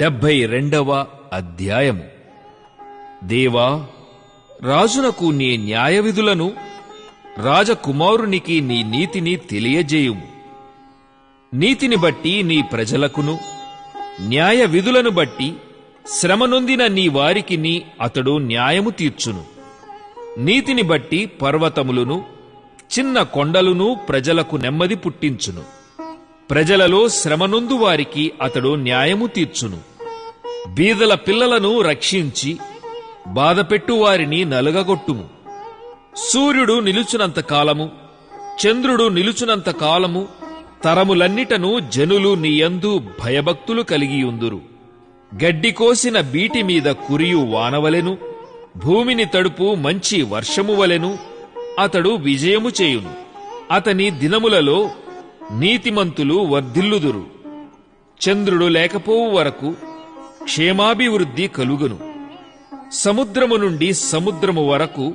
72వ అధ్యాయము. దేవా, రాజునకు నీ న్యాయవిధులను, రాజకుమారునికి నీ నీతిని తెలియజేయుము. నీతిని బట్టి నీ ప్రజలకును, న్యాయ విధులను బట్టి శ్రమనొందిన నీ వారికి అతడు న్యాయము తీర్చును. నీతిని బట్టి పర్వతములను, చిన్న కొండలును ప్రజలకు నెమ్మది పుట్టించును. ప్రజలలో శ్రమనొందు వారికి అతడు న్యాయము తీర్చును. బీదల పిల్లలను రక్షించి బాధపెట్టు వారిని నలుగగొట్టుము. సూర్యుడు నిలుచునంత కాలము, చంద్రుడు నిలుచునంత కాలము తరములన్నిటను జనులు నీయందు భయభక్తులు కలిగియుందురు. గడ్డి కోసిన బీటి మీద కురియు వానవలెను, భూమిని తడుపు మంచి వర్షము వలెను అతడు విజయము చేయును. అతని దినములలో నీతిమంతులు వర్ధిల్లుదురు. చంద్రుడు లేకపోవు వరకు క్షేమాభివృద్ధి కలుగును. సముద్రము నుండి సముద్రము వరకు,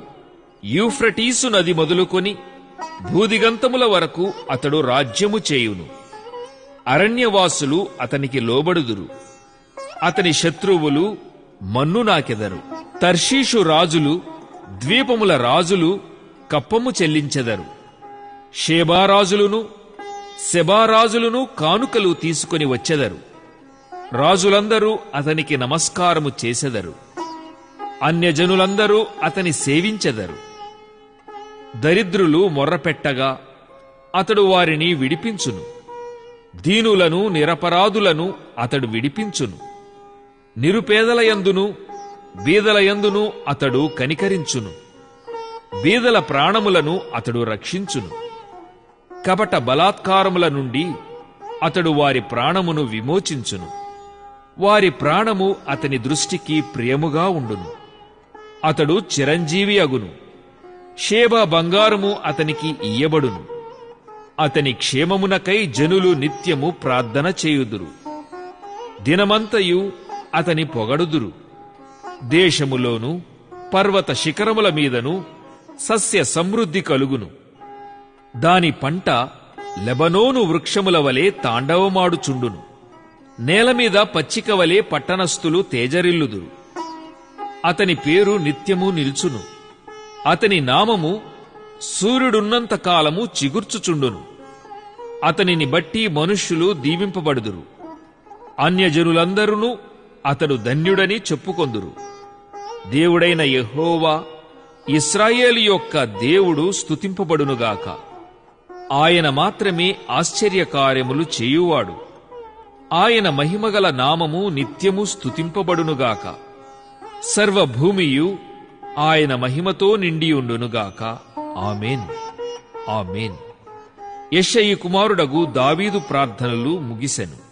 యూఫ్రటీసు నది మొదలుకొని భూదిగంతముల వరకు అతడు రాజ్యము చేయును. అరణ్యవాసులు అతనికి లోబడుదురు. అతని శత్రువులు మన్ను నాకెదరు. తర్షీషు రాజులు, ద్వీపముల రాజులు కప్పము చెల్లించెదరు. షేబారాజులును సెబారాజులును కానుకలు తీసుకొని వచ్చెదరు. రాజులందరూ అతనికి నమస్కారము చేసెదరు. అన్యజనులందరూ అతని సేవించెదరు. దరిద్రులు మొర్రపెట్టగా అతడు వారిని విడిపించును. దీనులను నిరపరాధులను అతడు విడిపించును. నిరుపేదలయందును బీదలయందును అతడు కనికరించును. బీదల ప్రాణములను అతడు రక్షించును. కపట బలాత్కారముల నుండి అతడు వారి ప్రాణమును విమోచించును. వారి ప్రాణము అతని దృష్టికి ప్రియముగా ఉండును. అతడు చిరంజీవి అగును. షేబ బంగారము అతనికి ఇయ్యబడును. అతని క్షేమమునకై జనులు నిత్యము ప్రార్థన చేయుదురు. దినమంతయు అతని పొగడుదురు. దేశములోను పర్వత శిఖరముల మీదను సస్య సమృద్ధి కలుగును. దాని పంట లెబనోను వృక్షముల వలె తాండవమాడుచుండును. నేలమీద పచ్చిక వలె పట్టణస్థులు తేజరిల్లుదురు. అతని పేరు నిత్యము నిల్చును. అతని నామము సూర్యుడున్నంత కాలము చిగుర్చుచుండును. అతనిని బట్టి మనుష్యులు దీవింపబడుదురు. అన్యజనులందరూ అతడు ధన్యుడని చెప్పుకొందురు. దేవుడైన యెహోవా, ఇశ్రాయేలు యొక్క దేవుడు స్తుతింపబడునుగాక. ఆయన మాత్రమే ఆశ్చర్యకార్యములు చేయువాడు. ఆయన మహిమగల నామము నిత్యము స్తుతింపబడునుగాక. సర్వభూమియు ఆయన మహిమతో నిండియుండునుగాక. ఆమేన్, ఆమేన్. యెషయి కుమారుడగు దావీదు ప్రార్థనలు ముగిసెను.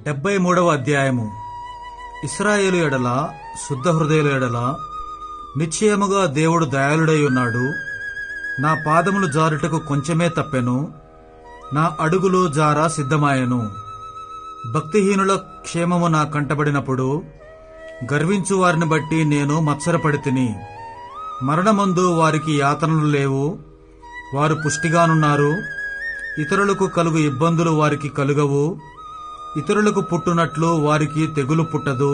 73వ అధ్యాయము. ఇశ్రాయేలు ఎడల శుద్ధ హృదయుల ఎడల నిశ్చయముగా దేవుడు దయాళుడై ఉన్నాడు. నా పాదములు జారుటకు కొంచెమే తప్పెను, నా అడుగులు జార సిద్ధమాయెను. భక్తిహీనుల క్షేమము నా కంటబడినప్పుడు గర్వించు వారిని బట్టి నేను మత్సరపడితిని. మరణమందు వారికి యాతనలు లేవు, వారు పుష్టిగానున్నారు. ఇతరులకు కలుగు ఇబ్బందులు వారికి కలుగవు, ఇతరులకు పుట్టునట్లు వారికి తెగులు పుట్టదు.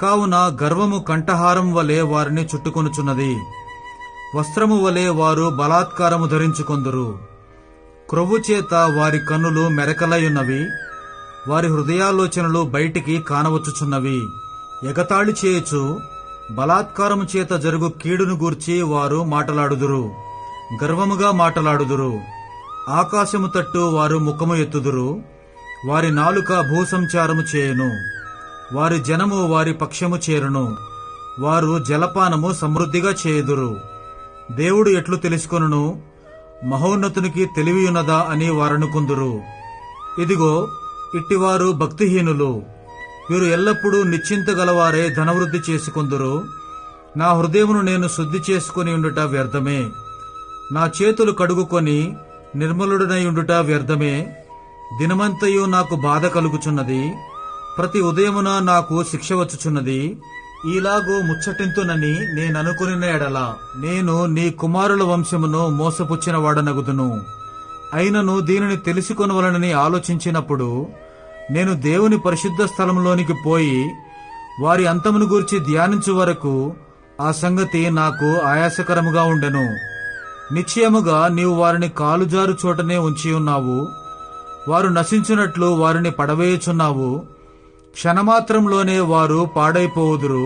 కావున గర్వము కంఠహారం వలె వారిని చుట్టుకొనుచున్నది, వస్త్రము వలె వారు బలాత్కారము ధరించుకొందురు. క్రొవ్వు చేత వారి కన్నులు మెరకలయున్నవి, వారి హృదయాలోచనలు బయటికి కానవచ్చుచున్నవి. ఎగతాళి చేయుచు బలాత్కారము చేత జరుగు కీడును గూర్చి వారు మాటలాడుదురు, గర్వముగా మాటలాడుదురు. ఆకాశము తట్టు వారు ముఖము ఎత్తుదురు, వారి నాలుక భూసంచారము చేయును. వారి జనము వారి పక్షము చేరును, వారు జలపానము సమృద్ధిగా చేయుదురు. దేవుడు ఎట్లు తెలుసుకొనును, మహోన్నతునికి తెలివియున్నదా అని వారనుకుందురు. ఇదిగో ఇట్టివారు భక్తిహీనులు, వీరు ఎల్లప్పుడూ నిశ్చింతగలవారే ధనవృద్ధి చేసుకొందురు. నా హృదయమును నేను శుద్ధి చేసుకుని ఉండుట వ్యర్థమే, నా చేతులు కడుగుకొని నిర్మలుడనై ఉండుట వ్యర్థమే. దినమంతయు నాకు బాధ కలుగుచున్నది, ప్రతి ఉదయమున నాకు శిక్ష వచ్చుచున్నది. ఈలాగూ ముచ్చటింతునని నేననుకునిన ఎడల నేను నీ కుమారుల వంశమును మోసపుచ్చిన వాడనగుదును. అయినను దీనిని తెలుసుకొనవలనని ఆలోచించినప్పుడు నేను దేవుని పరిశుద్ధ స్థలంలోనికి పోయి వారి అంతమును గూర్చి ధ్యానించు వరకు ఆ సంగతి నాకు ఆయాసకరముగా ఉండెను. నిశ్చయముగా నీవు వారిని కాలుజారు చోటనే ఉంచియున్నావు, వారు నశించున్నట్లు వారిని పడవేయుచున్నావు. క్షణమాత్రంలోనే వారు పాడైపోవుదురు,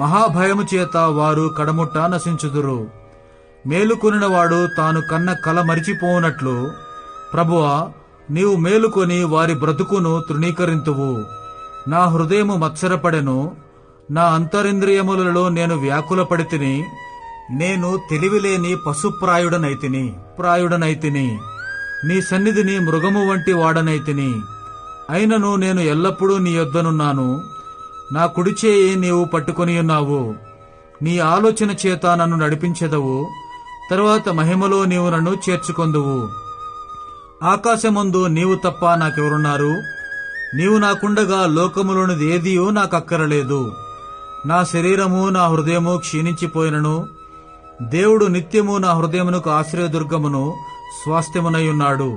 మహాభయము చేత వారు కడముట్ట నశించుదురు. మేలుకొనినవాడు తాను కన్న కల మరిచిపోవునట్లు ప్రభువా, నీవు మేలుకొని వారి బ్రతుకును తృణీకరింతువు. నా హృదయము మత్సరపడెను, నా అంతరింద్రియములలో నేను వ్యాకులపడితిని. నేను తెలివిలేని పశుప్రాయుడనైతిని. నీ సన్నిధిని మృగము వంటి వాడనైతిని. అయినను నేను ఎల్లప్పుడూ నీ యొద్దనున్నాను, నా కుడిచేయి నీవు పట్టుకొనియున్నావు. నీ ఆలోచన చేత నన్ను నడిపించెదవు, తరువాత మహిమలో నీవు నన్ను చేర్చుకొందువు. ఆకాశమందు నీవు తప్ప నాకెవరున్నారు? నీవు నాకుండగా లోకములోనిది ఏదియూ నాకక్కరలేదు. నా శరీరము నా హృదయము క్షీణించిపోయినను దేవుడు నిత్యము నా హృదయమునకు ఆశ్రయదుర్గమును స్వాస్థ్యమునయున్నాడు.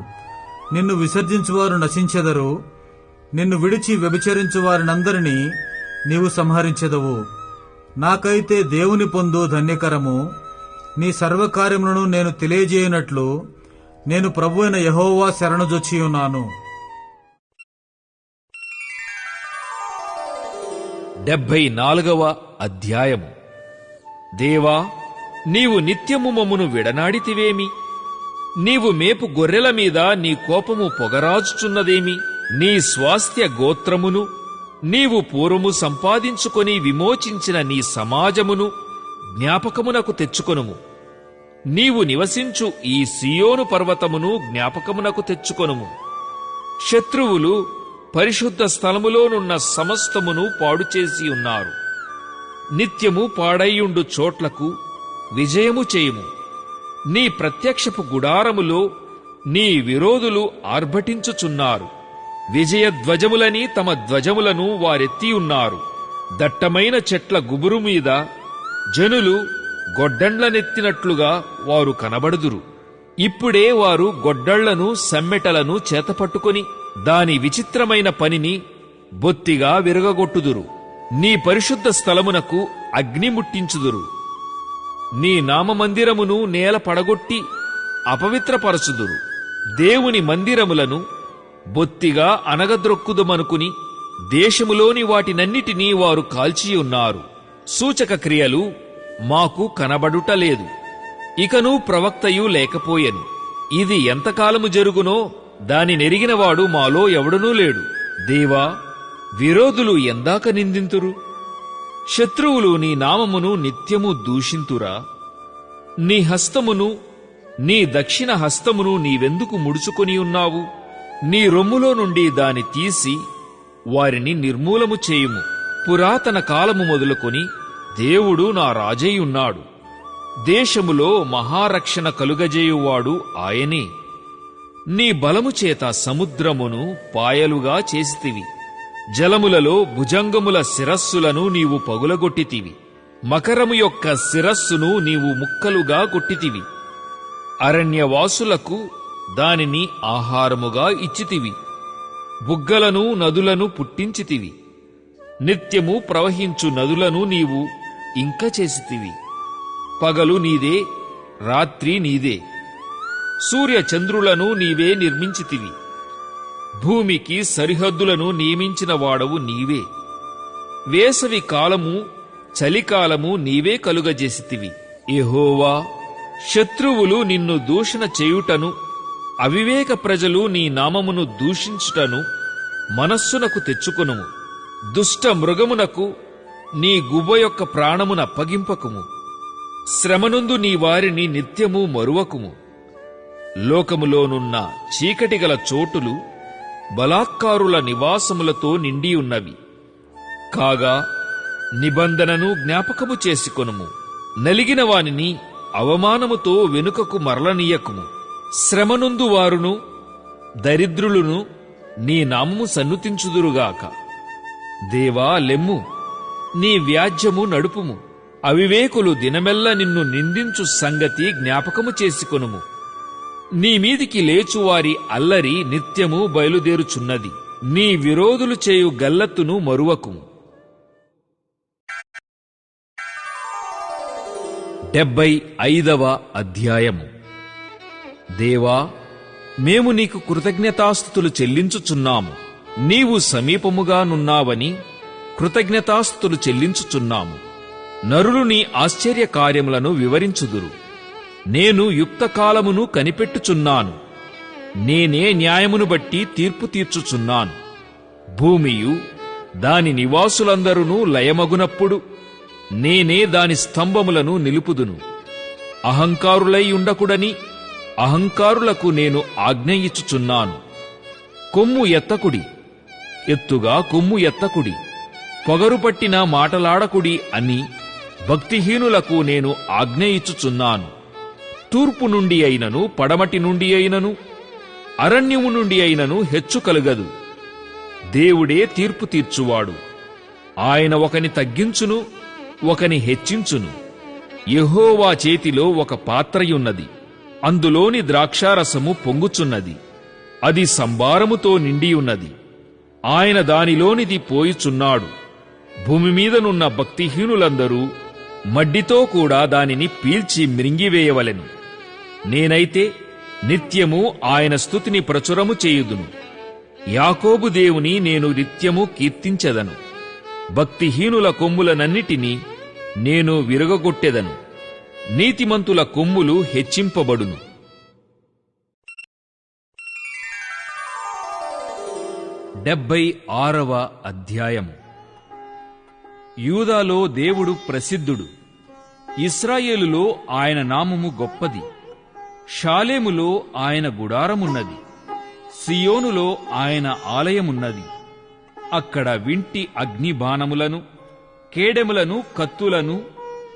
నిన్ను విసర్జించువారు నశించెదరు, నిన్ను విడిచి వ్యభిచరించు వారినందరినీ నీవు సంహరించెదవు. నాకైతే దేవుని పొందు ధన్యకరము. నీ సర్వకార్యములను నేను తెలియజేయనట్లు నేను ప్రభువైన యెహోవా శరణుజొచ్చియున్నాను. 74వ అధ్యాయము. దేవా, నీవు నిత్యము మమ్మును విడనాడితివేమి? నీవు మేపు గొర్రెల మీద నీ కోపము పొగరాజుచున్నదేమి? నీ స్వాస్థ్య గోత్రమును నీవు పూర్వము సంపాదించుకొని విమోచించిన నీ సమాజమును జ్ఞాపకమునకు తెచ్చుకొనుము. నీవు నివసించు ఈ సియోను పర్వతమును జ్ఞాపకమునకు తెచ్చుకొనుము. శత్రువులు పరిశుద్ధ స్థలములోనున్న సమస్తమును పాడుచేసి ఉన్నారు. నిత్యము పాడైయుండు చోట్లకు విజయము చేయుము. నీ ప్రత్యక్షపు గుడారములో నీ విరోధులు ఆర్భటించుచున్నారు. విజయధ్వజములని తమ ధ్వజములను వారెత్తియున్నారు. దట్టమైన చెట్ల గుబురు మీద జనులు గొడ్డండ్లనెత్తినట్లుగా వారు కనబడుదురు. ఇప్పుడే వారు గొడ్డళ్లను సమ్మెటలను చేతపట్టుకొని దాని విచిత్రమైన పనిని బొత్తిగా విరగగొట్టుదురు. నీ పరిశుద్ధ స్థలమునకు అగ్ని ముట్టించుదురు. నీ నామమందిరమును నేల పడగొట్టి అపవిత్రపరచుదురు. దేవుని మందిరములను బొత్తిగా అనగద్రొక్కుదుమనుకుని దేశములోని వాటినన్నిటినీ వారు కాల్చియున్నారు. సూచక క్రియలు మాకు కనబడుటలేదు, ఇకనూ ప్రవక్తయు లేకపోయెను. ఇది ఎంతకాలము జరుగునో దాని నెరిగినవాడు మాలో ఎవడనూ లేడు. దేవా, విరోధులు ఎందాక నిందింతురు? శత్రువులు నీ నామమును నిత్యము దూషింతురా? నీ హస్తమును నీ దక్షిణ హస్తమును నీవెందుకు ముడుచుకొని ఉన్నావు? నీ రొమ్ములో నుండి దాని తీసి వారిని నిర్మూలము చేయుము. పురాతన కాలము మొదలుకొని దేవుడు నా రాజయ్యున్నాడు. దేశములో మహారక్షణ కలుగజేయువాడు ఆయనే. నీ బలము చేత సముద్రమును పాయలుగా చేసితివి. జలములలో భుజంగముల శిరస్సులను నీవు పగులగొట్టితివి. మకరము యొక్క శిరస్సును నీవు ముక్కలుగా కొట్టితివి. అరణ్యవాసులకు దానిని ఆహారముగా ఇచ్చితివి. బుగ్గలను నదులను పుట్టించితివి. నిత్యము ప్రవహించు నదులను నీవు ఇంక చేసితివి. పగలు నీదే, రాత్రి నీదే. సూర్యచంద్రులను నీవే నిర్మించితివి. భూమికి సరిహద్దులను నియమించిన వాడవు నీవే. వేసవి కాలము చలికాలము నీవే కలుగజేసితివి. యెహోవా, శత్రువులు నిన్ను దూషణ చేయుటను, అవివేక ప్రజలు నీ నామమును దూషించుటను మనస్సునకు తెచ్చుకొనుము. దుష్ట మృగమునకు నీ గువ్వ యొక్క ప్రాణమునప్పగింపకుము. శ్రమనుందు నీ వారిని నిత్యము మరువకుము. లోకములోనున్న చీకటిగల చోటులు బలాత్కారుల నివాసములతో నిండియున్నవి. కాగా నిబంధనను జ్ఞాపకము చేసుకొనుము. నలిగిన వానిని అవమానముతో వెనుకకు మరలనీయకుము. శ్రమనుందు వారును దరిద్రులును నీ నామము సన్నుతించుదురుగాక. దేవా, లెమ్ము, నీ వ్యాజ్యము నడుపుము. అవివేకులు దినమెల్ల నిన్ను నిందించు సంగతి జ్ఞాపకము చేసుకొనుము. నీ మీదికి లేచువారి అల్లరి నిత్యము బయలుదేరుచున్నది. నీ విరోధులు చేయు గల్లత్తును మరువకుము. 75వ అధ్యాయము. దేవా, మేము నీకు కృతజ్ఞతాస్తుతులు చెల్లించుచున్నాము. నీవు సమీపముగానున్నావని కృతజ్ఞతాస్తుతులు చెల్లించుచున్నాము. నరులు నీ ఆశ్చర్య కార్యములను వివరించుదురు. నేను యుక్తకాలమును కనిపెట్టుచున్నాను. నేనే న్యాయమును బట్టి తీర్పు తీర్చుచున్నాను. భూమియు దాని నివాసులందరూ లయమగునప్పుడు నేనే దాని స్తంభములను నిలుపుదును. అహంకారులై ఉండకుడని అహంకారులకు నేను ఆజ్ఞ ఇచ్చుచున్నాను. కొమ్ము ఎత్తకుడి, ఎత్తుగా కొమ్ము ఎత్తకుడి, పొగరుపట్టిన మాటలాడకుడి అని భక్తిహీనులకు నేను ఆజ్ఞ ఇచ్చుచున్నాను. తూర్పు నుండి అయినను పడమటి నుండి అయినను అరణ్యము నుండి అయినను హెచ్చు కలుగదు. దేవుడే తీర్పు తీర్చువాడు. ఆయన ఒకని తగ్గించును, ఒకని హెచ్చించును. యెహోవా చేతిలో ఒక పాత్రయున్నది. అందులోని ద్రాక్షారసము పొంగుచున్నది. అది సంభారముతో నిండియున్నది. ఆయన దానిలోనిది పోయుచున్నాడు. భూమి మీదనున్న భక్తిహీనులందరూ మడ్డితో కూడా దానిని పీల్చి మ్రింగివేయవలెను. నేనైతే నిత్యము ఆయన స్తుతిని ప్రచురము చేయుదును. యాకోబు దేవుని నేను నిత్యము కీర్తించెదను. భక్తిహీనుల కొమ్ములనన్నిటినీ నేను విరగగొట్టెదను. నీతిమంతుల కొమ్ములు హెచ్చింపబడును. 76వ అధ్యాయము. యూదాలో దేవుడు ప్రసిద్ధుడు. ఇశ్రాయేలులో ఆయన నామము గొప్పది. షాలేములో ఆయన గుడారమున్నది. సియోనులో ఆయన ఆలయమున్నది. అక్కడ వింటి అగ్నిబాణములను, కేడెములను, కత్తులను,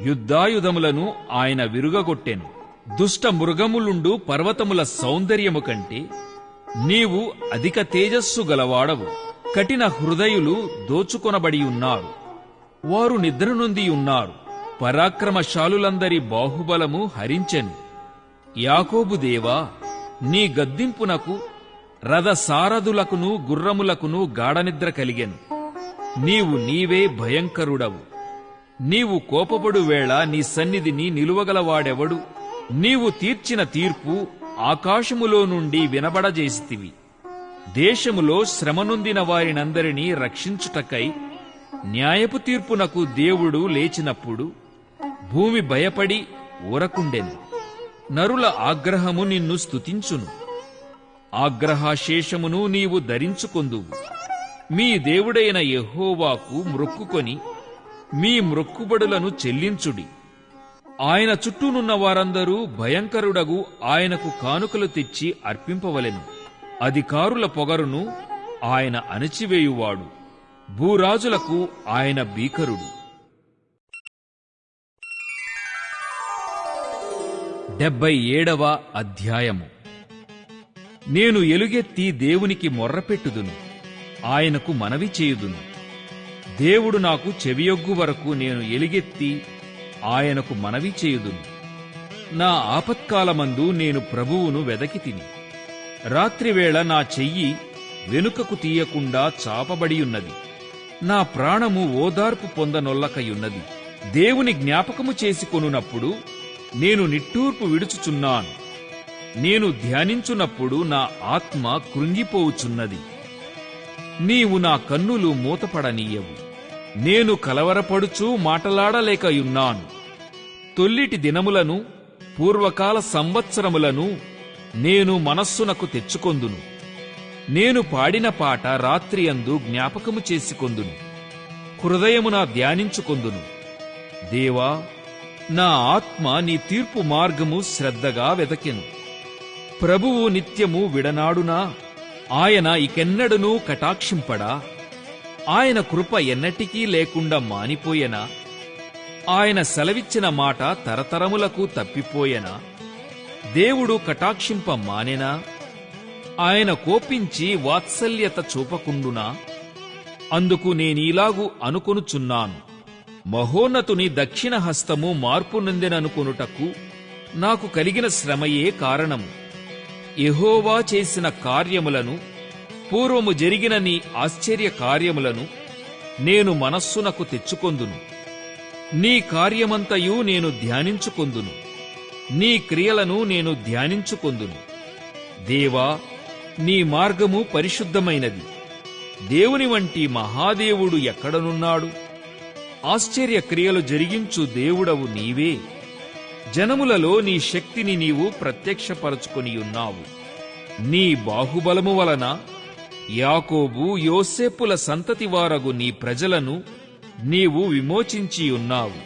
యుద్ధాయుధములను ఆయన విరుగగొట్టెను. దుష్ట మృగములుండు పర్వతముల సౌందర్యము కంటే నీవు అధిక తేజస్సు గలవాడవు. కఠిన హృదయులు దోచుకొనబడియున్నారు. వారు నిద్రనొందియున్నారు. పరాక్రమశాలులందరి బాహుబలము హరించెను. యాకోబు దేవా, నీ గద్దింపునకు రథసారథులకును గుర్రములకును గాఢనిద్ర కలిగెను. నీవే భయంకరుడవు. నీవు కోపపడు వేళ నీ సన్నిధిని నిలువగలవాడెవడు? నీవు తీర్చిన తీర్పు ఆకాశములో నుండి వినబడజేసితివి. దేశములో శ్రమనొందిన వారినందరినీ రక్షించుటకై న్యాయపు తీర్పునకు దేవుడు లేచినప్పుడు భూమి భయపడి ఊరకుండెను. నరుల ఆగ్రహము నిన్ను స్తుతించును. ఆగ్రహాశేషమును నీవు ధరించుకొందువు. మీ దేవుడైన యెహోవాకు మ్రొక్కుకొని మీ మ్రొక్కుబడులను చెల్లించుడి. ఆయన చుట్టూనున్న వారందరూ భయంకరుడగు ఆయనకు కానుకలు తెచ్చి అర్పింపవలెను. అధికారుల పొగరును ఆయన అణచివేయువాడు, భూరాజులకు ఆయన భీకరుడు. 77వ అధ్యాయము. నేను ఎలుగెత్తి దేవునికి మొర్రపెట్టుదును, ఆయనకు మనవి చేయుదును. దేవుడు నాకు చెవియొగ్గు వరకు నేను ఎలుగెత్తి ఆయనకు మనవి చేయుదును. నా ఆపత్కాలమందు నేను ప్రభువును వెదకితిని. రాత్రివేళ నా చెయ్యి వెనుకకు తీయకుండా చాపబడియున్నది. నా ప్రాణము ఓదార్పు పొందనొల్లకయున్నది. దేవుని జ్ఞాపకము చేసుకొనున్నప్పుడు నేను నిట్టూర్పు విడుచుచున్నాను. నేను ధ్యానించున్నప్పుడు నా ఆత్మ కృంగిపోవుచున్నది. నీవు నా కన్నులు మూతపడనీయవు. నేను కలవరపడుచూ మాటలాడలేకయున్నాను. తొల్లిటి దినములను, పూర్వకాల సంవత్సరములను నేను మనస్సునకు తెచ్చుకొందును. నేను పాడిన పాట రాత్రియందు జ్ఞాపకము చేసుకొందును, హృదయమున ధ్యానించుకొందును. దేవా, నా ఆత్మ నీ తీర్పు మార్గము శ్రద్ధగా వెదకెను. ప్రభువు నిత్యము విడనాడునా? ఆయన ఇకెన్నడనూ కటాక్షింపడా? ఆయన కృప ఎన్నటికీ లేకుండా మానిపోయెనా? ఆయన సెలవిచ్చిన మాట తరతరములకు తప్పిపోయెనా? దేవుడు కటాక్షింప మానెనా? ఆయన కోపించి వాత్సల్యత చూపకుండునా? అందుకు నేనీలాగు అనుకొనుచున్నాను. మహోన్నతుని దక్షిణ హస్తము మార్పు నొందెననుకొనుటకు నాకు కలిగిన శ్రమయే కారణము. యెహోవా చేసిన కార్యములను, పూర్వము జరిగిన నీ ఆశ్చర్య కార్యములను నేను మనస్సునకు తెచ్చుకొందును. నీ కార్యమంతయు నేను ధ్యానించుకొందును, నీ క్రియలను నేను ధ్యానించుకొందును. దేవా, నీ మార్గము పరిశుద్ధమైనది. దేవుని వంటి మహాదేవుడు ఎక్కడనున్నాడు? ఆశ్చర్య క్రియలు జరిగించు దేవుడవు నీవే. జనములలో నీ శక్తిని నీవు ప్రత్యక్షపరచుకొనియున్నావు. నీ బాహుబలము వలన యాకోబు, యోసేపుల సంతతివారగు నీ ప్రజలను నీవు విమోచించియున్నావు.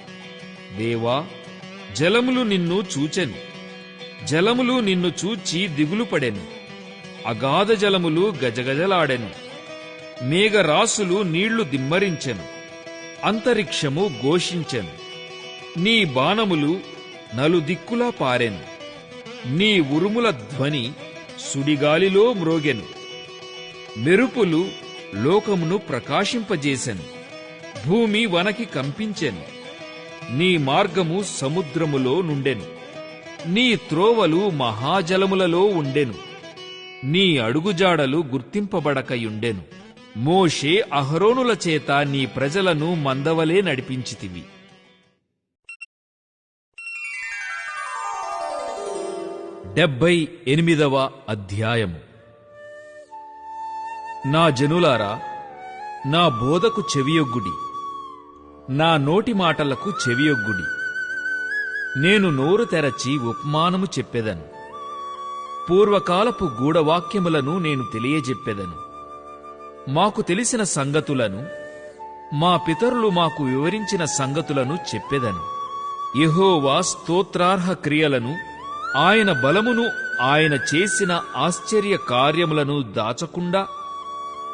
దేవా, జలములు నిన్ను చూచెను. జలములు నిన్ను చూచి దిగులుపడెను. అగాధ జలములు గజగజలాడెను. మేఘరాసులు నీళ్లు దిమ్మరించెను. అంతరిక్షము ఘోషించెను. నీ బాణములు నలుదిక్కులా పారెను. నీ ఉరుముల ధ్వని సుడిగాలిలో మ్రోగెను. మెరుపులు లోకమును ప్రకాశింపజేసెను. భూమి వనకి కంపించెను. నీ మార్గము సముద్రములో నుండెను. నీ త్రోవలు మహాజలములలో ఉండెను. నీ అడుగుజాడలు గుర్తింపబడకయుండెను. మోషే, అహరోనుల చేత నీ ప్రజలను మందవలే నడిపించితివి. 78వ అధ్యాయము. నా జనులారా, నా బోధకు చెవియొగ్గుడి, నా నోటి మాటలకు చెవియొగ్గుడి. నేను నోరు తెరచి ఉపమానము చెప్పెదను. పూర్వకాలపు గూఢవాక్యములను నేను తెలియజెప్పెదను. మాకు తెలిసిన సంగతులను, మా పితరులు మాకు వివరించిన సంగతులను చెప్పెదను. యెహోవా స్తోత్రార్హ క్రియలను, ఆయన బలమును, ఆయన చేసిన ఆశ్చర్య కార్యములను దాచకుండా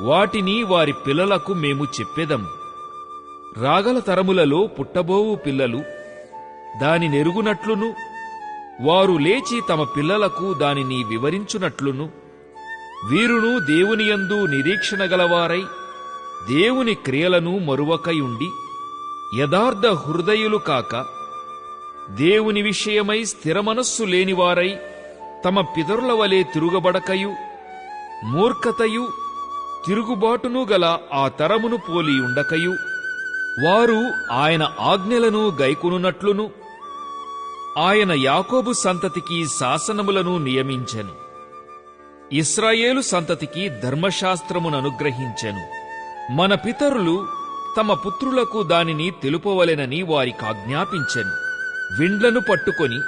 వాటిని వారి పిల్లలకు మేము చెప్పెదము. రాగల తరములలో పుట్టబోవు పిల్లలు దాని నెరుగునట్లును, వారు లేచి తమ పిల్లలకు దానిని వివరించునట్లును, వీరును దేవునియందు నిరీక్షణ గలవారై దేవుని క్రియలను మరువకయుండి యథార్థ హృదయులు కాక దేవుని విషయమై స్థిరమనస్సు లేనివారై తమ పితరుల వలె తిరుగబడకయు మూర్ఖతయు తిరుగుబాటును గల ఆ తరమును పోలి ఉండకయు వారు ఆయన ఆజ్ఞలను గైకొనున్నట్లును ఆయన యాకోబు సంతతికి శాసనములను నియమించెను. ఇశ్రాయేలు సంతతికి ధర్మశాస్త్రముననుగ్రహించెను. మన పితరులు తమ పుత్రులకు దానిని తెలుపవలెనని వారికాజ్ఞాపించెను. విండ్లను పట్టుకొని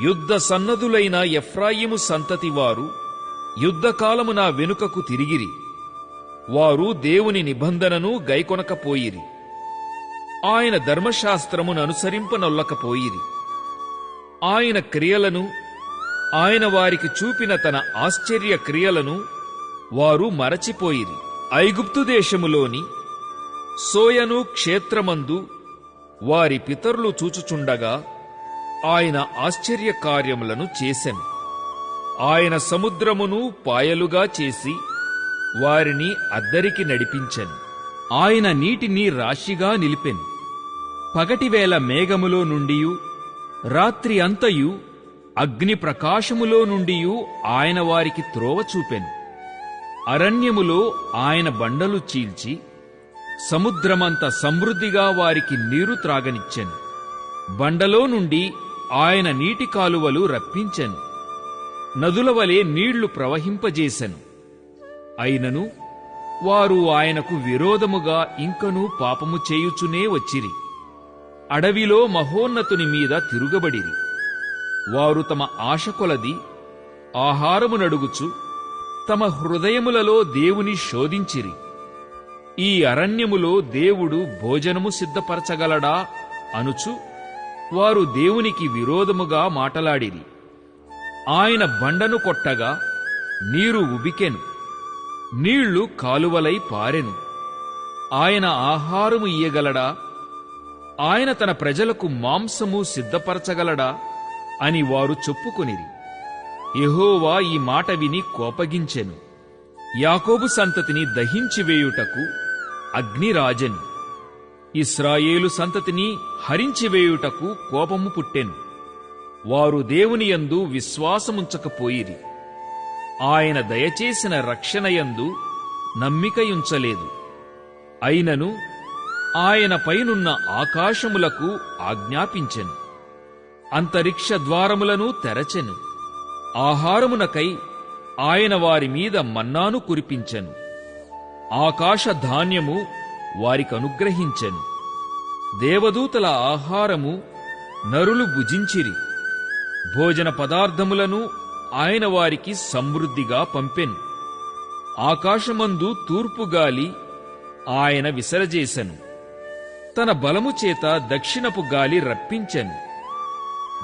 యుద్ధ సన్నదులైన ఎఫ్రాయిము సంతతి వారు యుద్ధకాలమున వెనుకకు తిరిగిరి. వారు దేవుని నిబంధనను గైకొనకపోయిరి. ఆయన ధర్మశాస్త్రముననుసరింపనొల్లకపోయిరి. ఆయన క్రియలను, ఆయన వారికి చూపిన తన ఆశ్చర్య క్రియలను వారు మరచిపోయిరి. ఐగుప్తు దేశములోని సోయను క్షేత్రమందు వారి పితరులు చూచుచుండగా ఆయన ఆశ్చర్య కార్యములను చేసెను. ఆయన సముద్రమును పాయలుగా చేసి వారిని అద్దరికి నడిపించెను. ఆయన నీటిని రాశిగా నిలిపెను. పగటివేళ మేఘములో నుండియు రాత్రి అంతయు అగ్ని ప్రకాశములో నుండియు ఆయన వారికి త్రోవ చూపెను. అరణ్యములో ఆయన బండలు చీల్చి సముద్రమంత సమృద్ధిగా వారికి నీరు త్రాగనిచ్చెను. బండలో నుండి ఆయన నీటి కాలువలు రప్పించెను. నదుల వలె నీళ్లు ప్రవహింపజేసెను. అయినను వారు ఆయనకు విరోధముగా ఇంకనూ పాపము చేయుచునే వచ్చిరి. అడవిలో మహోన్నతుని మీద తిరుగబడిరి. వారు తమ ఆశ కొలది ఆహారమునడుగుచు తమ హృదయములలో దేవుని శోధించిరి. ఈ అరణ్యములో దేవుడు భోజనము సిద్ధపరచగలడా అనుచు వారు దేవునికి విరోధముగా మాటలాడిరి. ఆయన బండను కొట్టగా నీరు ఉబికెను, నీళ్లు కాలువలై పారెను. ఆయన ఆహారము ఇయ్యగలడా? ఆయన తన ప్రజలకు మాంసము సిద్ధపరచగలడా అని వారు చెప్పుకొనిరి. యెహోవా ఈ మాట విని కోపగించెను. యాకోబు సంతతిని దహించివేయుటకు అగ్ని రాజెను. ఇశ్రాయేలు సంతతిని హరించివేయుటకు కోపము పుట్టెను. వారు దేవుని యందు విశ్వాసముంచకపోయిరి. ఆయన దయచేసిన రక్షణయందు నమ్మికయుంచలేదు. అయినను ఆయన పైనున్న ఆకాశములకు ఆజ్ఞాపించెను. అంతరిక్ష ద్వారములను తెరచెను. ఆహారమునకై ఆయన వారి మీద మన్నాను కురిపించెను. ఆకాశ ధాన్యము వారికనుగ్రహించెను. దేవదూతల ఆహారము నరులు భుజించిరి. భోజన పదార్థములను ఆయన వారికి సమృద్ధిగా పంపెను. ఆకాశమందు తూర్పుగాలి ఆయన విసరజేసెను. తన బలము చేత దక్షిణపు గాలి రప్పించెను.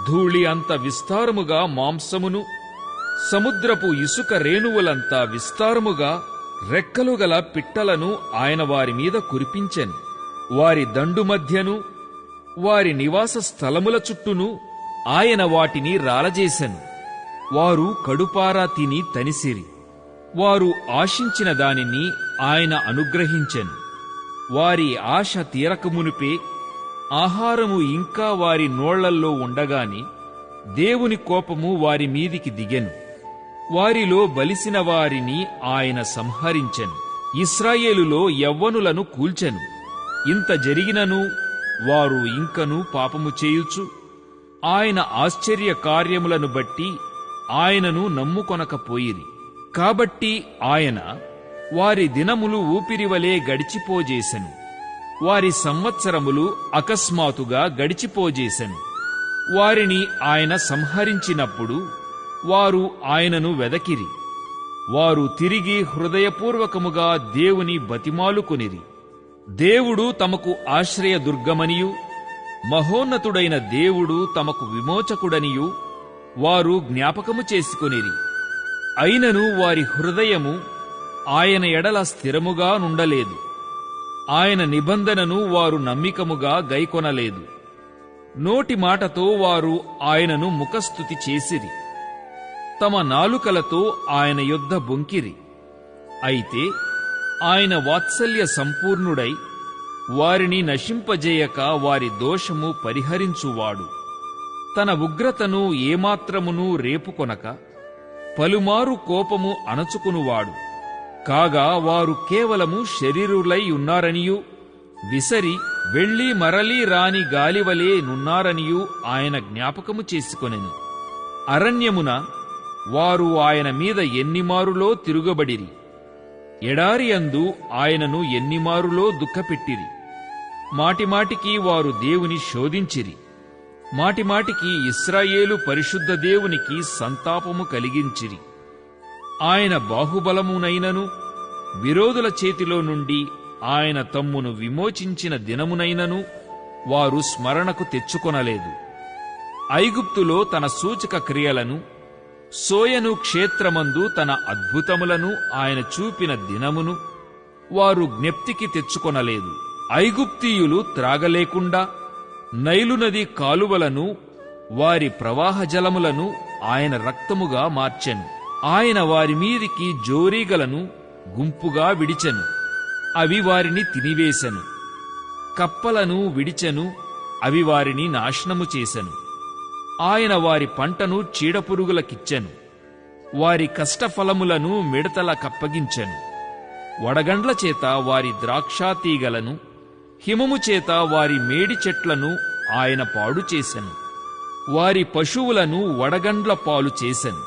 ధూళి అంత విస్తారముగా మాంసమును, సముద్రపు ఇసుక రేణువులంతా విస్తారముగా రెక్కలుగల పిట్టలను ఆయన వారి మీద కురిపించెను. వారి దండు మధ్యను వారి నివాస స్థలముల చుట్టూను ఆయన వాటిని రాలజేసెను. వారు కడుపారా తిని తనిసిరి. వారు ఆశించిన దానిని ఆయన అనుగ్రహించెను. వారి ఆశ తీరకమునుపే ఆహారము ఇంకా వారి నోళ్లల్లో ఉండగాని దేవుని కోపము వారి మీదికి దిగెను. వారిలో బలిసిన వారిని ఆయన సంహరించెను. ఇశ్రాయేలులో యవ్వనులను కూల్చెను. ఇంత జరిగినను వారు ఇంకనూ పాపము చేయుచు ఆయన ఆశ్చర్య కార్యములను బట్టి ఆయనను నమ్ముకొనకపోయిరి. కాబట్టి ఆయన వారి దినములు ఊపిరివలే గడిచిపోజేసెను. వారి సంవత్సరములు అకస్మాత్తుగా గడిచిపోజేసెను. వారిని ఆయన సంహరించినప్పుడు వారు ఆయనను వెదకిరి. వారు తిరిగి హృదయపూర్వకముగా దేవుని బతిమాలుకొనిరి. దేవుడు తమకు ఆశ్రయదుర్గమనియు మహోన్నతుడైన దేవుడు తమకు విమోచకుడనియు వారు జ్ఞాపకము చేసుకొనిరి. అయినను వారి హృదయము ఆయన ఎడల స్థిరముగా నుండలేదు. ఆయన నిబంధనను వారు నమ్మికముగా గైకొనలేదు. నోటి మాటతో వారు ఆయనను ముఖస్తుతి చేసిరి. తమ నాలుకలతో ఆయన యొద్ద బొంకిరి. అయితే ఆయన వాత్సల్య సంపూర్ణుడై వారిని నశింపజేయక వారి దోషము పరిహరించువాడు. తన ఉగ్రతను ఏమాత్రమును రేపుకొనక పలుమారు కోపము అణచుకునువాడు. కాగా వారు కేవలము శరీరులై ఉన్నారనియూ విసరి వెళ్లి మరలి రాని గాలివలే నున్నారనియూ ఆయన జ్ఞాపకము చేసుకొనెను. అరణ్యమున వారు ఆయన మీద ఎన్నిమారులో తిరుగబడిరి. ఎడారియందు ఆయనను ఎన్నిమారులో దుఃఖపెట్టిరి. మాటిమాటికి వారు దేవుని శోధించిరి. మాటిమాటికి ఇశ్రాయేలు పరిశుద్ధ దేవునికి సంతాపము కలిగించిరి. ఆయన బాహుబలమునైనను విరోధుల చేతిలో నుండి ఆయన తమ్మును విమోచించిన దినమునైనను వారు స్మరణకు తెచ్చుకొనలేదు. ఐగుప్తులో తన సూచక క్రియలను సోయను క్షేత్రమందు తన అద్భుతములను ఆయన చూపిన దినమును వారు జ్ఞప్తికి తెచ్చుకొనలేదు. ఐగుప్తీయులు త్రాగలేకుండా నైలు నది కాలువలను, వారి ప్రవాహ జలములను ఆయన రక్తముగా మార్చెను. ఆయన వారి మీదికి జోరీగలను గుంపుగా విడిచెను, అవి వారిని తినివేశెను. కప్పలను విడిచెను, అవి వారిని నాశనము చేసెను. ఆయన వారి పంటను చీడపురుగులకిచ్చెను, వారి కష్టఫలములను మిడతల కప్పగించెను. వడగండ్ల చేత వారి ద్రాక్షాతీగలను, హిమము చేత వారి మేడి చెట్లను ఆయన పాడు చేసెను. వారి పశువులను వడగండ్ల పాలు చేసెను,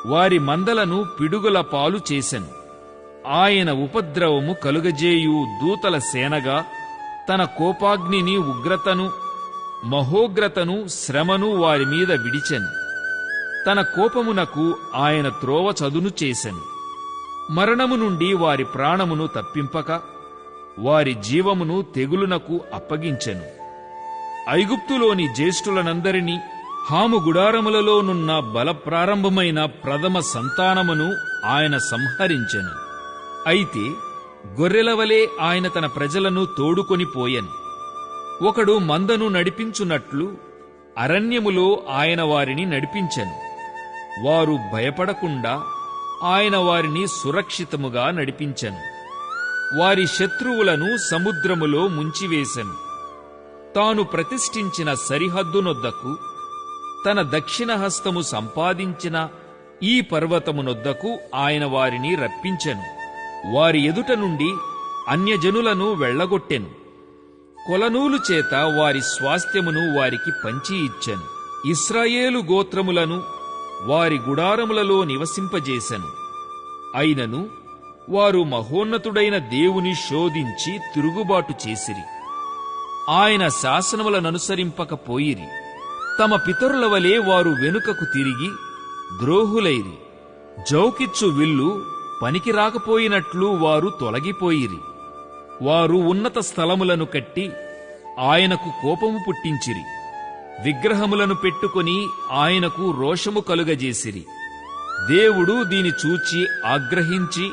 వారి మందలను పిడుగుల పాలు చేసెను. ఆయన ఉపద్రవము కలుగజేయు దూతల సేనగా తన కోపాగ్నిని, ఉగ్రతను, మహోగ్రతను, శ్రమను వారి మీద విడిచెను. తన కోపమునకు ఆయన త్రోవ చదును చేసెను. మరణము నుండి వారి ప్రాణమును తప్పింపక వారి జీవమును తెగులునకు అప్పగించెను. ఐగుప్తులోని జ్యేష్ఠులనందరినీ, హాము గుడారములలోనున్న బలప్రారంభమైన ప్రథమ సంతానమును ఆయన సంహరించెను. అయితే గొర్రెలవలే ఆయన తన ప్రజలను తోడుకొని పోయెను. ఒకడు మందను నడిపించున్నట్లు అరణ్యములో ఆయన వారిని నడిపించెను. వారు భయపడకుండా ఆయన వారిని సురక్షితముగా నడిపించెను. వారి శత్రువులను సముద్రములో ముంచివేశెను. తాను ప్రతిష్ఠించిన సరిహద్దునొద్దకు, తన దక్షిణ హస్తము సంపాదించిన ఈ పర్వతమునొద్దకు ఆయన వారిని రప్పించెను. వారి ఎదుట నుండి అన్యజనులను వెళ్లగొట్టెను. కొలనూలు చేత వారి స్వాస్థ్యమును వారికి పంచి ఇచ్చెను. ఇశ్రాయేలు గోత్రములను వారి గుడారములలో నివసింపజేశెను. అయినను వారు మహోన్నతుడైన దేవుని శోధించి తిరుగుబాటు చేసిరి. ఆయన శాసనములననుసరింపకపోయిరి. తమ పితరుల వలె వారు వెనుకకు తిరిగి ద్రోహులైరి. జౌకిచ్చు విల్లు పనికి రాకపోయినట్లు వారు తొలగిపోయిరి. వారు ఉన్నత స్థలములను కట్టి ఆయనకు కోపము పుట్టించిరి. విగ్రహములను పెట్టుకొని ఆయనకు రోషము కలుగజేసిరి. దేవుడు దీని చూచి ఆగ్రహించి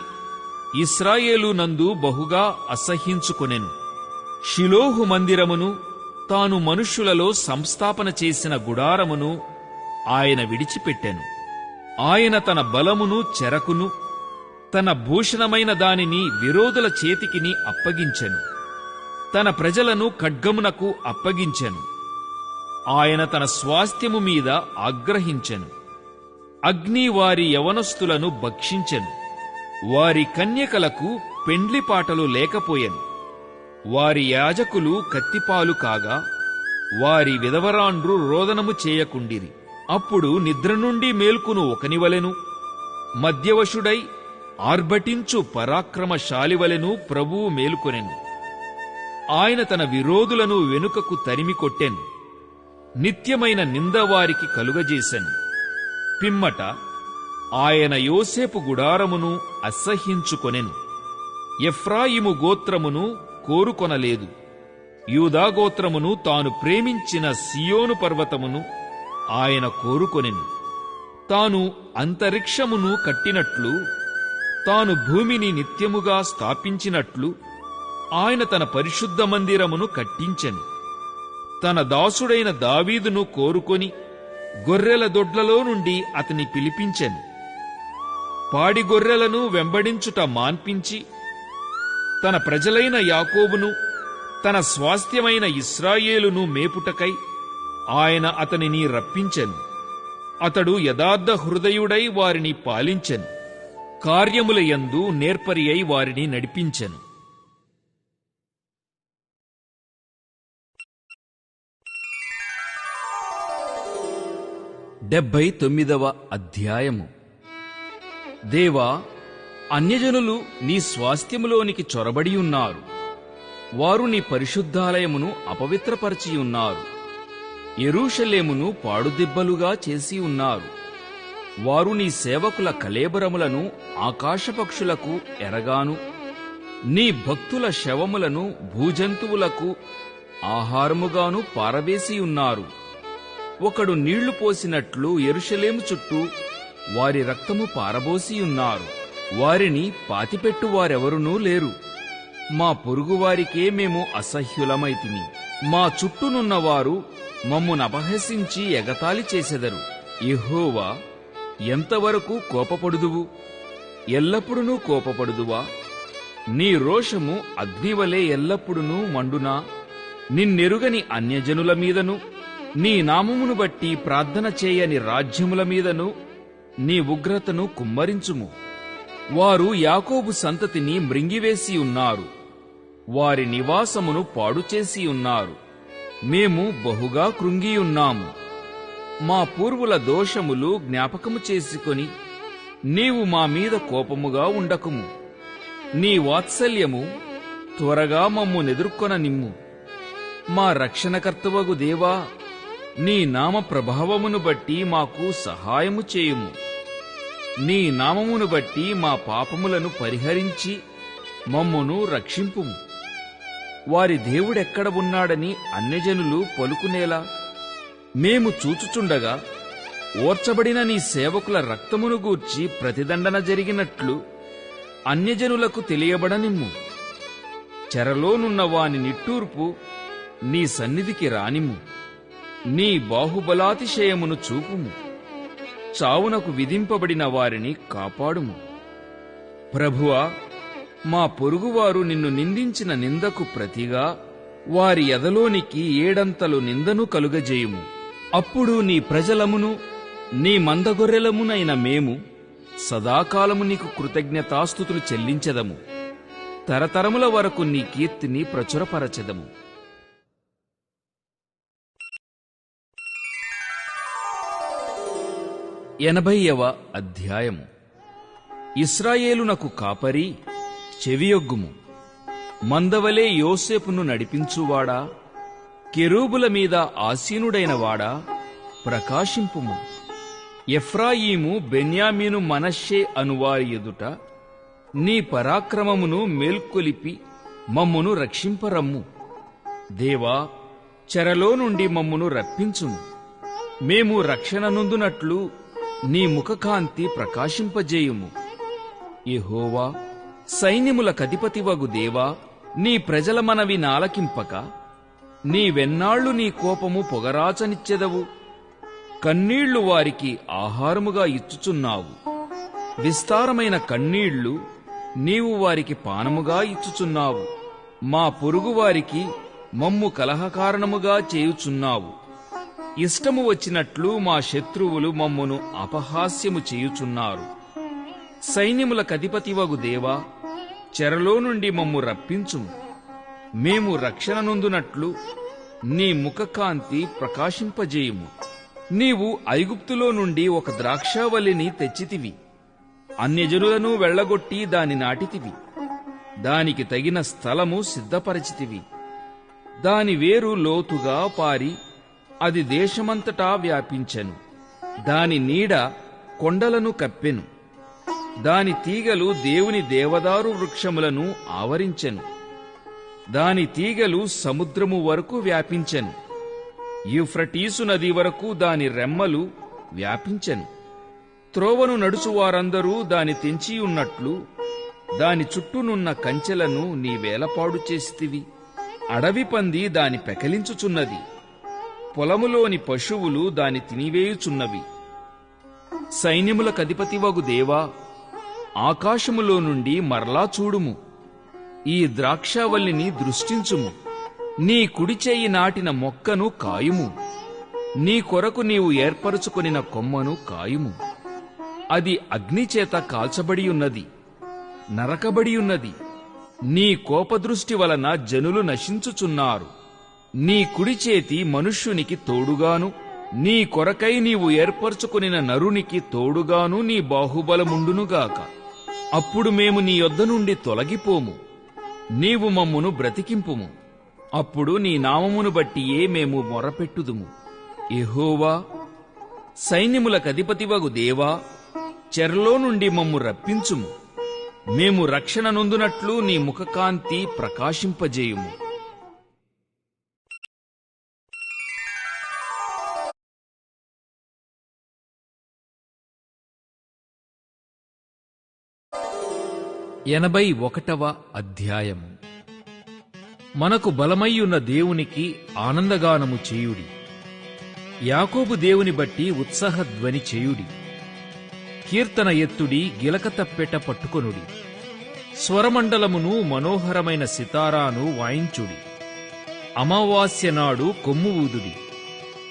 ఇశ్రాయేలు నందు బహుగా అసహ్యించుకొనెను. షిలోహు మందిరమును, తాను మనుష్యులలో సంస్థాపన చేసిన గుడారమును ఆయన విడిచిపెట్టెను. ఆయన తన బలమును, చెరకును, తన భూషణమైన దానిని విరోధుల చేతికిని అప్పగించెను. తన ప్రజలను ఖడ్గమునకు అప్పగించెను. ఆయన తన స్వాస్థ్యము మీద ఆగ్రహించెను. అగ్ని వారి యవనస్తులను భక్షించెను. వారి కన్యకలకు పెండ్లిపాటలు లేకపోయెను. వారి యాజకులు కత్తిపాలు కాగా వారి విధవరాండ్రు రోదనము చేయకుండిరి. అప్పుడు నిద్ర నుండి మేల్కును ఒకనివలెను, మద్యవశుడై ఆర్భటించు పరాక్రమశాలివలెను ప్రభువు మేలుకొనెను. ఆయన తన విరోధులను వెనుకకు తరిమి కొట్టెను. నిత్యమైన నింద వారికి కలుగజేసెను. పిమ్మట ఆయన యోసేపు గుడారమును అసహ్యించుకొనెను. ఎఫ్రాయిము గోత్రమును కోరుకొనలేదు. యూదా గోత్రమును, తాను ప్రేమించిన సియోను పర్వతమును ఆయన కోరుకొనెను. తాను అంతరిక్షమును కట్టినట్లు, తాను భూమిని నిత్యముగా స్థాపించినట్లు ఆయన తన పరిశుద్ధ మందిరమును కట్టించెను. తన దాసుడైన దావీదును కోరుకొని గొర్రెల దొడ్లలో నుండి అతని పిలిపించెను. పాడి గొర్రెలను వెంబడించుట మాన్పించి తన ప్రజలైన యాకోబును, తన స్వాస్థ్యమైన ఇశ్రాయేలును మేపుటకై ఆయన అతనిని రప్పించెను. అతడు యథార్థ హృదయుడై వారిని పాలించెను. కార్యముల యందు నేర్పరి అయి వారిని నడిపించెను. 79వ అధ్యాయము. దేవా, అన్యజనులు నీ స్వాస్థ్యములోనికి చొరబడియున్నారు. వారు నీ పరిశుద్ధాలయమును అపవిత్రపరచియున్నారు. యెరూషలేమును పాడుదిబ్బలుగా చేసి ఉన్నారు. వారు నీ సేవకుల కళేబరములను ఆకాశపక్షులకు ఎరగాను, నీ భక్తుల శవములను భూజంతువులకు ఆహారముగాను పారవేసియున్నారు. ఒకడు నీళ్లు పోసినట్లు యెరూషలేము చుట్టూ వారి రక్తము పారబోసియున్నారు. వారిని పాతిపెట్టువారెవరునూ లేరు. మా పొరుగువారికే మేము అసహ్యులమైతిమి. మా చుట్టూనున్నవారు మమ్మునపహసించి ఎగతాళి చేసెదరు. యెహోవా, ఎంతవరకు కోపపడుదువు? ఎల్లప్పుడూ కోపపడుదువా? నీ రోషము అగ్నివలే ఎల్లప్పుడూ మండునా? నిన్నెరుగని అన్యజనుల మీదను, నీ నామమును బట్టి ప్రార్థన చేయని రాజ్యముల మీదను నీ ఉగ్రతను కుమ్మరించుము. వారు యాకోబు సంతతిని మృంగివేసి ఉన్నారు. వారి నివాసమును పాడుచేసి ఉన్నారు. మేము బహుగా కృంగియున్నాము. మా పూర్వుల దోషములు జ్ఞాపకము చేసుకొని నీవు మా మీద కోపముగా ఉండకుము. నీ వాత్సల్యము త్వరగా మమ్ము నెదుర్కొన నిమ్ము. మా రక్షణకర్తవగు దేవా, నీ నామ ప్రభావమును బట్టి మాకు సహాయము చేయుము. నీ నామమును బట్టి మా పాపములను పరిహరించి మమ్మును రక్షింపుము. వారి దేవుడెక్కడ ఉన్నాడని అన్యజనులు పలుకునేలా మేము చూచుచుండగా ఓర్చబడిన నీ సేవకుల రక్తమును గూర్చి ప్రతిదండన జరిగినట్లు అన్యజనులకు తెలియబడనిమ్ము. చెరలోనున్న వాని నిట్టూర్పు నీ సన్నిధికి రానిమ్ము. నీ బాహుబలాతిశయమును చూపుము. చావునకు విధింపబడిన వారిని కాపాడుము. ప్రభువా, మా పొరుగువారు నిన్ను నిందించిన నిందకు ప్రతిగా వారి ఎదలోనికి ఏడంతలు నిందను కలుగజేయుము. అప్పుడు నీ ప్రజలమును నీ మందగొర్రెలమునైన మేము సదాకాలము నీకు కృతజ్ఞతాస్తుతులు చెల్లించెదము. తరతరముల వరకు నీ కీర్తిని ప్రచురపరచెదము. 80వ అధ్యాయము. ఇశ్రాయేలునకు కాపరి, చెవియొగ్గుము. మందవలే యోసేపును నడిపించువాడా, కెరూబుల మీద ఆసీనుడైన వాడా, ప్రకాశింపుము. ఎఫ్రాయిము, బెన్యామీను, మనష్షే అనువారి ఎదుట నీ పరాక్రమమును మేల్కొలిపి మమ్మును రక్షింపరమ్ము. దేవా, చెరలో నుండి మమ్మును రప్పించుము. మేము రక్షణ నొందునట్లు నీ ముఖకాంతి ప్రకాశింపజేయుము. యెహోవా, సైన్యముల కధిపతివగు దేవా, నీ ప్రజల మనవి నాలకింపక నీవెన్నాళ్లు నీ కోపము పొగరాచనిచ్చెదవు? కన్నీళ్లు వారికి ఆహారముగా ఇచ్చుచున్నావు. విస్తారమైన కన్నీళ్లు నీవు వారికి పానముగా ఇచ్చుచున్నావు. మా పొరుగువారికి మమ్ము కలహకారణముగా చేయుచున్నావు. ఇష్టము వచ్చినట్లు మా శత్రువులు మమ్మును అపహాస్యము చేయుచున్నారు. సైన్యముల కధిపతివగు దేవా, చెరలో నుండి మమ్ము రప్పించుము. మేము రక్షణ నొందునట్లు నీ ముఖకాంతి ప్రకాశింపజేయుము. నీవు ఐగుప్తులో నుండి ఒక ద్రాక్షావల్లిని తెచ్చితివి. అన్యజనులను వెళ్లగొట్టి దాని నాటితివి. దానికి తగిన స్థలము సిద్ధపరచితివి. దాని వేరు లోతుగా పారి అది దేశమంతటా వ్యాపించెను. దాని నీడ కొండలను కప్పెను. దాని తీగలు దేవుని దేవదారు వృక్షములను ఆవరించెను. దాని తీగలు సముద్రము వరకు వ్యాపించెను. యూఫ్రటీసు నది వరకు దాని రెమ్మలు వ్యాపించెను. త్రోవను నడుచువారందరూ దాని తెంచియున్నట్లు దాని చుట్టూనున్న కంచెలను నీవేలపాడు చేసితివి. అడవి పంది దాని పెకలించుచున్నది. పొలములోని పశువులు దాని తినివేయుచున్నవి. సైన్యముల కధిపతివగు దేవా, ఆకాశములో నుండి మరలా చూడుము. ఈ ద్రాక్షావల్లిని దృష్టించుము. నీ కుడిచేయి నాటిన మొక్కను కాయుము. నీ కొరకు నీవు ఏర్పరచుకొనిన కొమ్మను కాయుము. అది అగ్నిచేత కాల్చబడియున్నది, నరకబడియున్నది. నీ కోపదృష్టి వలన జనులు నశించుచున్నారు. నీ కుడిచేతి మనుష్యునికి తోడుగాను, నీ కొరకై నీవు ఏర్పరచుకొనిన నరునికి తోడుగాను నీ బాహుబలముండునుగాక. అప్పుడు మేము నీ యొద్ద నుండి తొలగిపోము. నీవు మమ్మును బ్రతికింపుము. అప్పుడు నీ నామమును బట్టియే మేము మొరపెట్టుదుము. యెహోవా, సైన్యముల కధిపతివగు దేవా, చెరలో నుండి మమ్ము రప్పించుము. మేము రక్షణ నొందునట్లు నీ ముఖకాంతి ప్రకాశింపజేయుము. 81వ అధ్యాయము. మనకు బలమయ్యున్న దేవునికి ఆనందగానము చేయుడి. యాకోబు దేవుని బట్టి ఉత్సాహధ్వని చేయుడి. కీర్తన ఎత్తుడి, గిలక తప్పెట పట్టుకొనుడి. స్వరమండలమును, మనోహరమైన సితారాను వాయించుడి. అమావాస్య నాడు కొమ్ము ఊదుడి.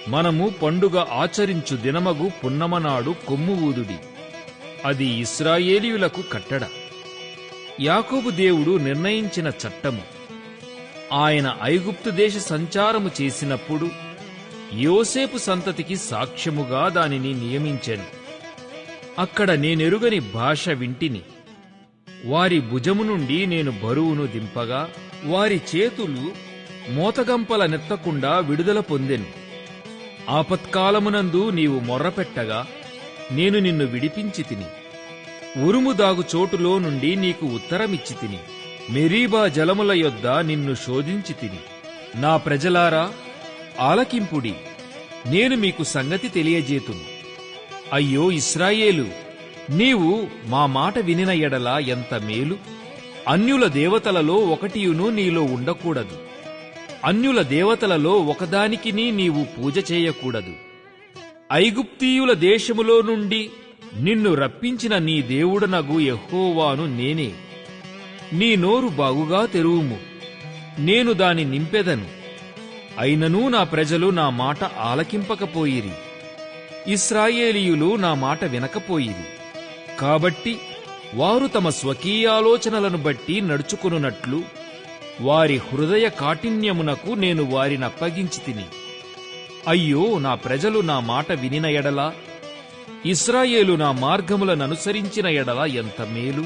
మనము పండుగ ఆచరించు దినమగు పున్నమనాడు కొమ్ము ఊదుడి. అది ఇశ్రాయేలీయులకు కట్టడ, యాకోబు దేవుడు నిర్ణయించిన చట్టము. ఆయన ఐగుప్తు దేశ సంచారము చేసినప్పుడు యోసేపు సంతతికి సాక్ష్యముగా దానిని నియమించెను. అక్కడ నేనెరుగని భాష వింటిని. వారి భుజము నుండి నేను బరువును దింపగా వారి చేతులు మోతగంపల నెత్తకుండా విడుదల పొందెను. ఆపత్కాలమునందు నీవు మొర్రపెట్టగా నేను నిన్ను విడిపించి తిని. ఉరుము దాగు చోటులో నుండి నీకు ఉత్తరమిచ్చి తిని. మెరీబా జలముల యొద్ద నిన్ను శోధించి తిని. నా ప్రజలారా, ఆలకింపుడి, నేను మీకు సంగతి తెలియజేతును. అయ్యో ఇశ్రాయేలు, నీవు మా మాట వినిన ఎడల ఎంత మేలు! అన్యుల దేవతలలో ఒకటియును నీలో ఉండకూడదు. అన్యుల దేవతలలో ఒకదానికిని నీవు పూజ చేయకూడదు. ఐగుప్తీయుల దేశములో నుండి నిన్ను రప్పించిన నీ దేవుడనగు యెహోవాను నేనే. నీ నోరు బాగుగా తెరువుము, నేను దాని నింపెదను. అయిననూ నా ప్రజలు నా మాట ఆలకింపకపోయిరి, ఇశ్రాయేలీయులు నా మాట వినకపోయిరి. కాబట్టి వారు తమ స్వకీయాలోచనలను బట్టి నడుచుకొనున్నట్లు వారి హృదయ కాఠిన్యమునకు నేను వారినప్పగించి తిని. అయ్యో, నా ప్రజలు నా మాట వినిన ఎడల, ఇశ్రాయేలు నా మార్గములననుసరించిన ఎడల ఎంత మేలు!